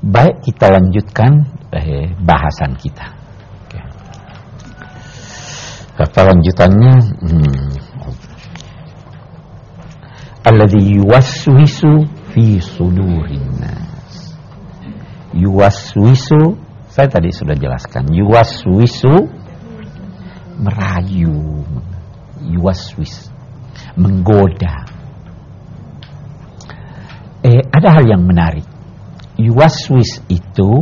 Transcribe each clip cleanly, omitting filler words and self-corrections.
Baik, kita lanjutkan bahasan kita. Oke. Apa lanjutannya? Alladzi yuwaswisu fi sudurin nas. Yuwaswisu, saya tadi sudah jelaskan. Yuwaswisu, merayu. Yuwaswis, menggoda. Ada hal yang menarik. Yuwaswis itu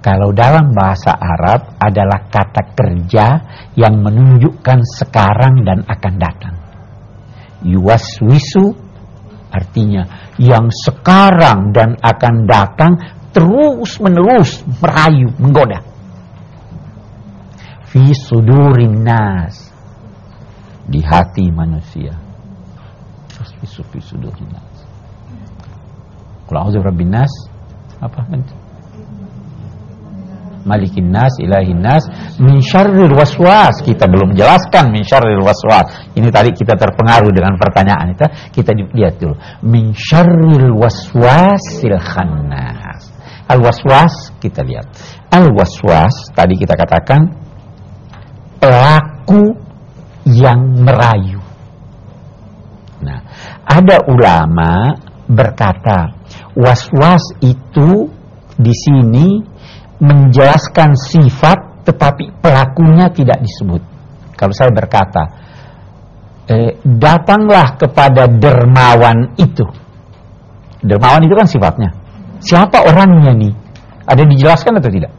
kalau dalam bahasa Arab adalah kata kerja yang menunjukkan sekarang dan akan datang. Yuwaswisu artinya yang sekarang dan akan datang terus menerus merayu, menggoda. Fi sudurin nas, di hati manusia. Yuwaswisu fi sudurin nas. Qul a'udzu birabbin nas, apa nanti? Malikin nas, ilahin nas, min syarril waswas. Kita belum jelaskan min syarril waswas. Ini tadi kita terpengaruh dengan pertanyaan itu. Kita lihat dulu. Min syarril waswasil khannas. Al waswas kita lihat. Al waswas tadi kita katakan pelaku yang merayu. Nah, ada ulama berkata waswas itu di sini menjelaskan sifat tetapi pelakunya tidak disebut. Kalau saya berkata datanglah kepada dermawan itu. Dermawan itu kan sifatnya. Siapa orangnya nih? Ada dijelaskan atau tidak?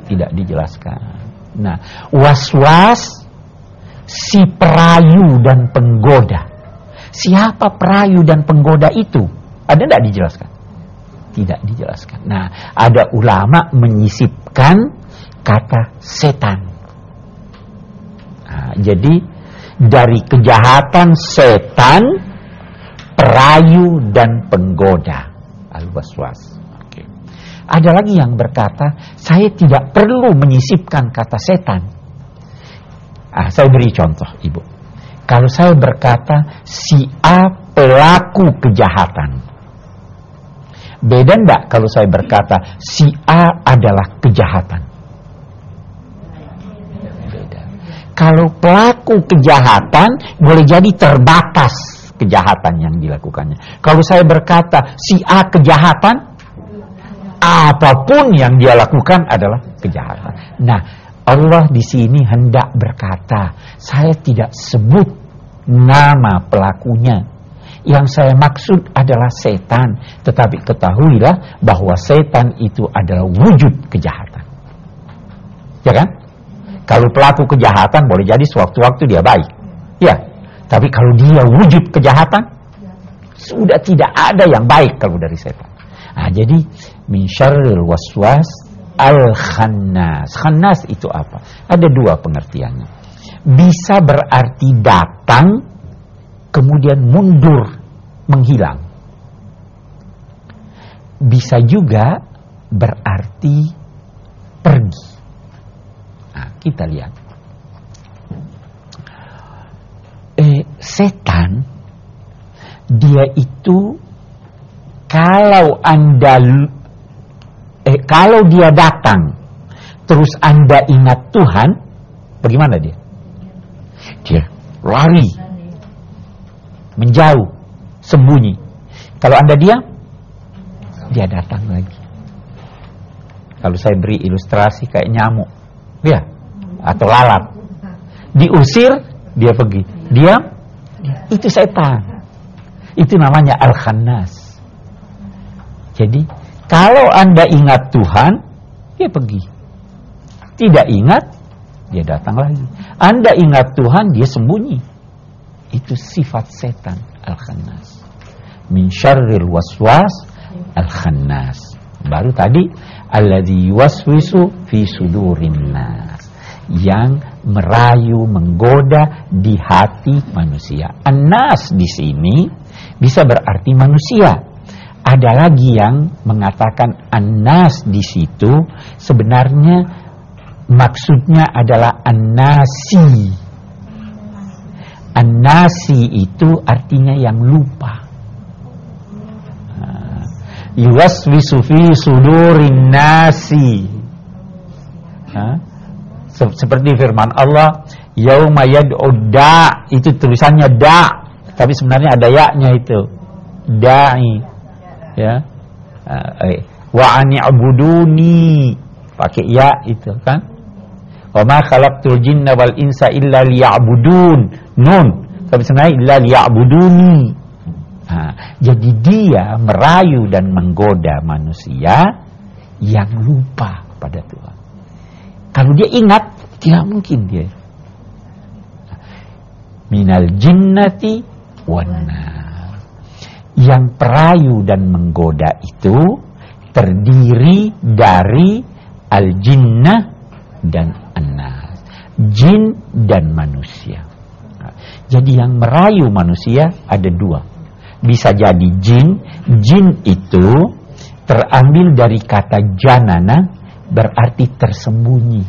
Tidak dijelaskan. Nah, waswas si perayu dan penggoda. Siapa perayu dan penggoda itu? Ada tidak dijelaskan? Tidak dijelaskan. Nah, ada ulama menyisipkan kata setan. Nah, jadi dari kejahatan setan, perayu dan penggoda, al-waswas. Oke. Ada lagi yang berkata, saya tidak perlu menyisipkan kata setan. Saya beri contoh, Ibu. Kalau saya berkata si A pelaku kejahatan, beda enggak kalau saya berkata si A adalah kejahatan? Beda. Kalau pelaku kejahatan boleh jadi terbatas kejahatan yang dilakukannya. Kalau saya berkata si A kejahatan, apapun yang dia lakukan adalah kejahatan. Nah, Allah di sini hendak berkata, saya tidak sebut nama pelakunya. Yang saya maksud adalah setan. Tetapi ketahuilah bahwa setan itu adalah wujud kejahatan. Ya kan? Kalau pelaku kejahatan boleh jadi sewaktu-waktu dia baik. Ya. Tapi kalau dia wujud kejahatan, sudah tidak ada yang baik kalau dari setan. Nah, jadi min syarril waswas al-khannas. Khannas itu apa? Ada dua pengertiannya. Bisa berarti datang, kemudian mundur, menghilang. Bisa juga berarti pergi. Nah, kita lihat. Setan, dia itu kalau kalau dia datang, terus Anda ingat Tuhan, bagaimana dia? Dia lari, menjauh, sembunyi. Kalau Anda diam, dia datang lagi. Kalau saya beri ilustrasi kayak nyamuk, ya, atau lalat, diusir, dia pergi. Diam, itu setan. Itu namanya al-khannas. Jadi kalau Anda ingat Tuhan, dia pergi. Tidak ingat, dia datang lagi. Anda ingat Tuhan, dia sembunyi. Itu sifat setan, al-khannas. Min syarril waswas al-khannas. Baru tadi alladzi yuwaswisu fi sudurin nas, yang merayu, menggoda di hati manusia. An-nas di sini bisa berarti manusia. Ada lagi yang mengatakan an-nas di situ sebenarnya maksudnya adalah an-nasi. An-nasi itu artinya yang lupa. yuwaswisu fi sudurin nasi. Seperti firman Allah, yauma yad'u da', itu tulisannya da', tapi sebenarnya ada ya-nya itu. Da'i. Ya. Wa ani'buduni, pakai ya itu kan. Wa ma khalaqtul jinna wal insa illa liya'budun. Nun, tapi sebenarnya illa liya'buduni. Jadi dia merayu dan menggoda manusia yang lupa pada Tuhan. Kalau dia ingat, tidak mungkin dia. Minal jinnati wan nas. Yang perayu dan menggoda itu terdiri dari al-jinnah dan an-nas. Jin dan manusia. Jadi yang merayu manusia ada dua. Bisa jadi jin. Jin itu terambil dari kata janana, berarti tersembunyi.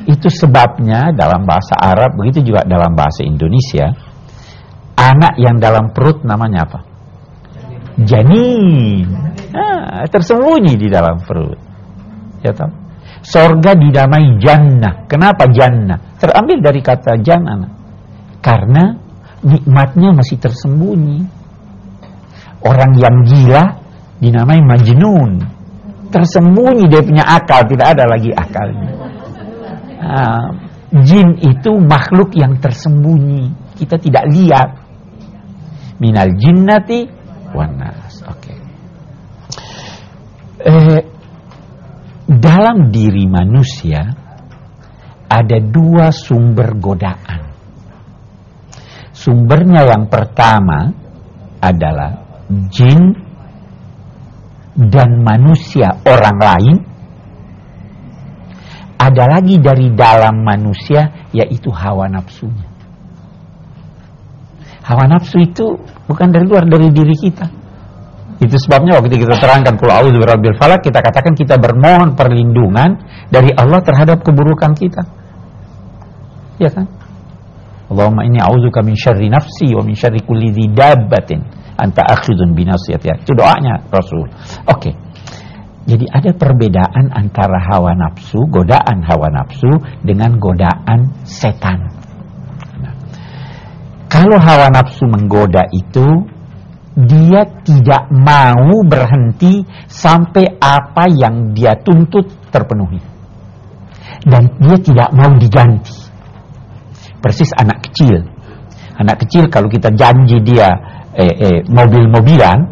Itu sebabnya dalam bahasa Arab, begitu juga dalam bahasa Indonesia, anak yang dalam perut namanya apa? Janin. Tersembunyi di dalam perut. Ya tahu? Sorga dinamai jannah. Kenapa jannah? Terambil dari kata janana. Karena nikmatnya masih tersembunyi. Orang yang gila dinamai majnun. Tersembunyi dia punya akal, tidak ada lagi akalnya. Jin itu makhluk yang tersembunyi, kita tidak lihat. Minal jinnati wan nas. Oke. Dalam diri manusia ada dua sumber godaan. Sumbernya yang pertama adalah jin dan manusia orang lain. Ada lagi dari dalam manusia, yaitu hawa nafsunya. Hawa nafsu itu bukan dari luar, dari diri kita. Itu sebabnya waktu kita terangkan qul a'udzu birabbil falaq, kita katakan kita bermohon perlindungan dari Allah terhadap keburukan kita. Ya kan? Allahumma inni a'udzubika min syarri nafsi wa min syarri kulli dzi dabbatin anta akhidun binasiyatiha. Itu doanya Rasul. Oke. Jadi ada perbedaan antara hawa nafsu, godaan hawa nafsu dengan godaan setan. Nah, kalau hawa nafsu menggoda itu, dia tidak mau berhenti sampai apa yang dia tuntut terpenuhi. Dan dia tidak mau diganti. Persis anak kecil. Anak kecil kalau kita janji dia mobil-mobilan,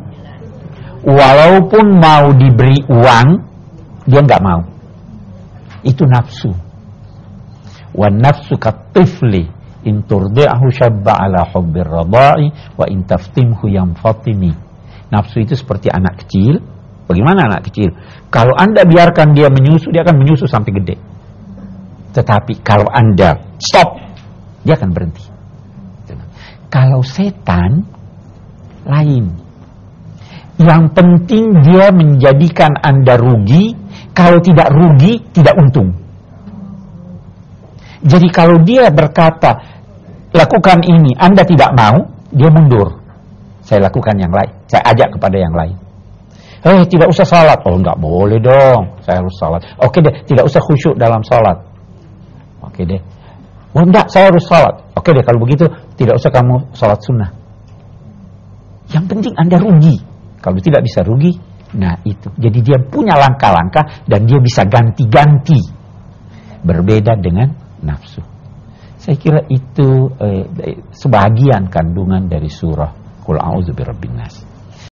walaupun mau diberi uang, dia nggak mau. Itu nafsu. Wan nafsu katifli in turdi'ahu syabba ala hubbir radha'i wa in taftimhu yamfatimi. Nafsu itu seperti anak kecil. Bagaimana anak kecil? Kalau Anda biarkan dia menyusu, dia akan menyusu sampai gede. Tetapi kalau Anda stop, dia akan berhenti. Kalau setan lain. Yang penting dia menjadikan Anda rugi. Kalau tidak rugi, tidak untung. Jadi kalau dia berkata, lakukan ini, Anda tidak mau, dia mundur. Saya lakukan yang lain. Saya ajak kepada yang lain. Tidak usah salat. Oh, enggak boleh dong. Saya harus salat. Oke deh, tidak usah khusyuk dalam salat. Oke deh. Oh enggak, saya harus salat. Oke deh, kalau begitu tidak usah kamu salat sunnah. Yang penting Anda rugi. Kalau tidak bisa rugi, nah itu. Jadi dia punya langkah-langkah dan dia bisa ganti-ganti. Berbeda dengan nafsu. Saya kira itu sebahagian kandungan dari surah Qul A'udzu Birabbin Nas.